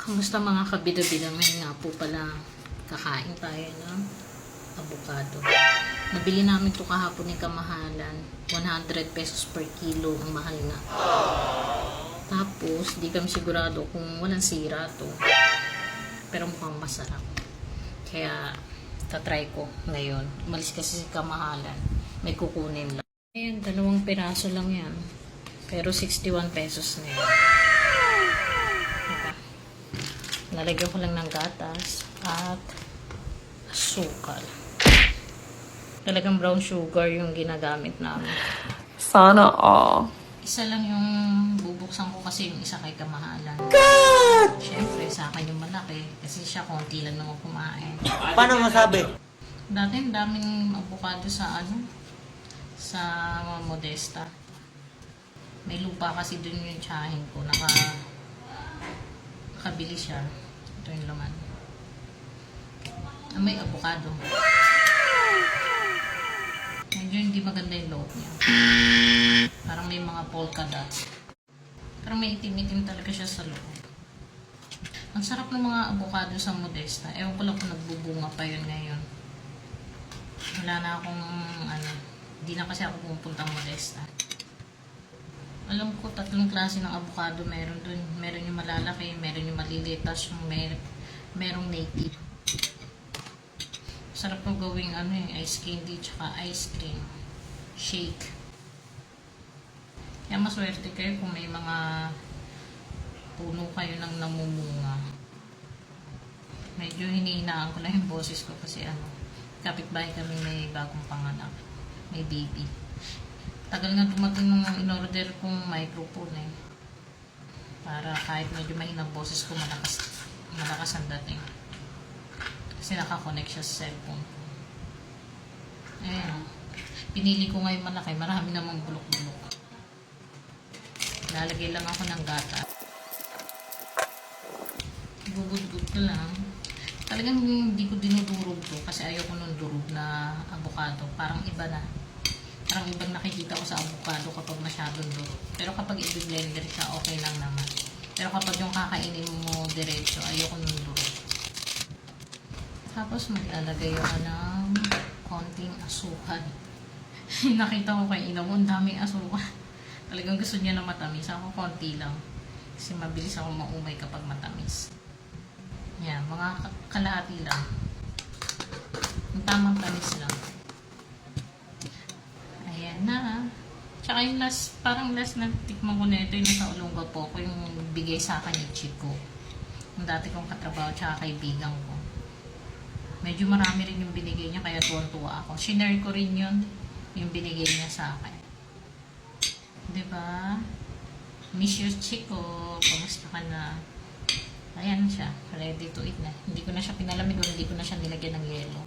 Kamusta mga kabida-bida? Ngayon nga po pala kakain tayo ng avocado. Nabili namin ito kahapon ng kamahalan. 100 pesos per kilo. Ang mahal na. Tapos, di kami sigurado kung walang sira to. Pero mukhang masarap. Kaya, tatry ko ngayon. Umalis kasi si kamahalan. May kukunin lang. Ayan, 2 piraso lang yan. Pero 61 pesos na yan. Nalagyan ko lang ng gatas at asukal. Talagang brown sugar yung ginagamit namin. Sana all. Isa lang yung bubuksan ko kasi yung isa kay kamahalan. God! Siyempre, sa akin yung malaki. Kasi siya konti lang naman kumain. Paano masabi? Dati, daming avocado sa sa Modesta. May lupa kasi dun yung tsahin ko. Nakabili siya. Ito yung laman. May avocado. Medyo hindi maganda yung loob niya. Parang may mga polka dots. Parang may itim-itim talaga siya sa loob. Ang sarap ng mga avocado sa Modesta. Ewan ko lang kung nagbubunga pa yun ngayon. Wala na akong hindi na kasi ako pumupuntang Modesta. Alam ko, 3 klase ng avocado meron dun. Meron yung malalaki, meron yung maliliit, tapos yung merong native. Sarap ng gawing yung ice candy tsaka ice cream. Shake. Kaya maswerte kayo kung may mga puno kayo ng namumunga. Medyo hinihinaan ko lang yung boses ko kasi kapitbahay kami may bagong panganak. May baby. Tagal nga dumating nung in-order kong microphone para kahit medyo mahinang boses ko, malakas ang dating. Kasi nakakonect siya sa cellphone ko. Ayan. Pinili ko ngayon malaki. Marami namang bulok-bulok. Lalagay lang ako ng gata. Gugud-gud ko lang. Talagang hindi ko dinudurog to kasi ayoko nung durog na avocado. Parang iba na. Parang ibang nakikita ko sa avocado kapag masyadong durog. Pero kapag i-blender siya, okay lang naman. Pero kapag yung kakainin mo diretso, ayoko nung durog. Tapos maglalagay ako ng konting asukal. Nakita ko kay ina mo, ang daming asukal. Talagang gusto niya na matamis. Ako konti lang. Kasi mabilis ako maumay kapag matamis. Yan, mga kalahati lang. Ang tamang tamis lang. Ayan na. Tsaka yung parang last na tikman ko na ito yung nasa Olongga po ko, yung bigay sa akin yung Chico. Yung dati kong katrabaho tsaka kaibigan ko. Medyo marami rin yung binigay niya kaya tuwan-tuwa ako. Shinare ko rin yun, yung binigay niya sa akin. Diba? Miss you, Chico. Kamusta ka na? Ayan siya. Ready to eat na. Hindi ko na siya pinalamig o hindi ko na siya nilagyan ng yelo.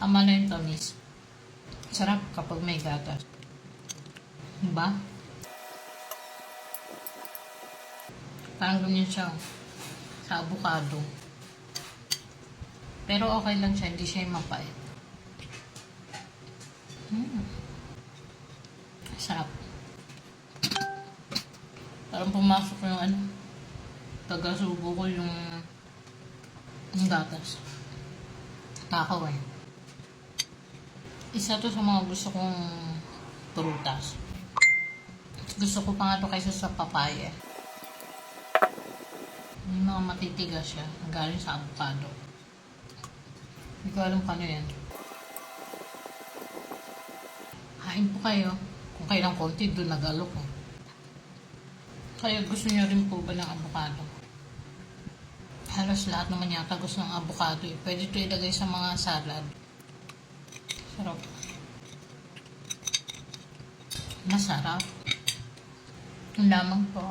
Ama na yung tamis. Sarap kapag may gatas. Diba? Parang ganyan siya sa avocado. Pero okay lang siya. Hindi siya yung mapait. Sarap. Parang pumasok yung taga-subo ko yung gatas. Takaw Isa to sa mga gusto kong prutas. Gusto ko pa nga to kaysa sa papaya. May mga matitigas siya. Galing sa avocado. Hindi ko alam kano yan. Kain po kayo. Kung kailang konti, doon nagalok Kaya gusto niyo rin po ba ng avocado? Halos lahat naman yata gusto ng avocado. Pwede ito ilagay sa mga salad. Sarap. Masarap. Ang lamang po.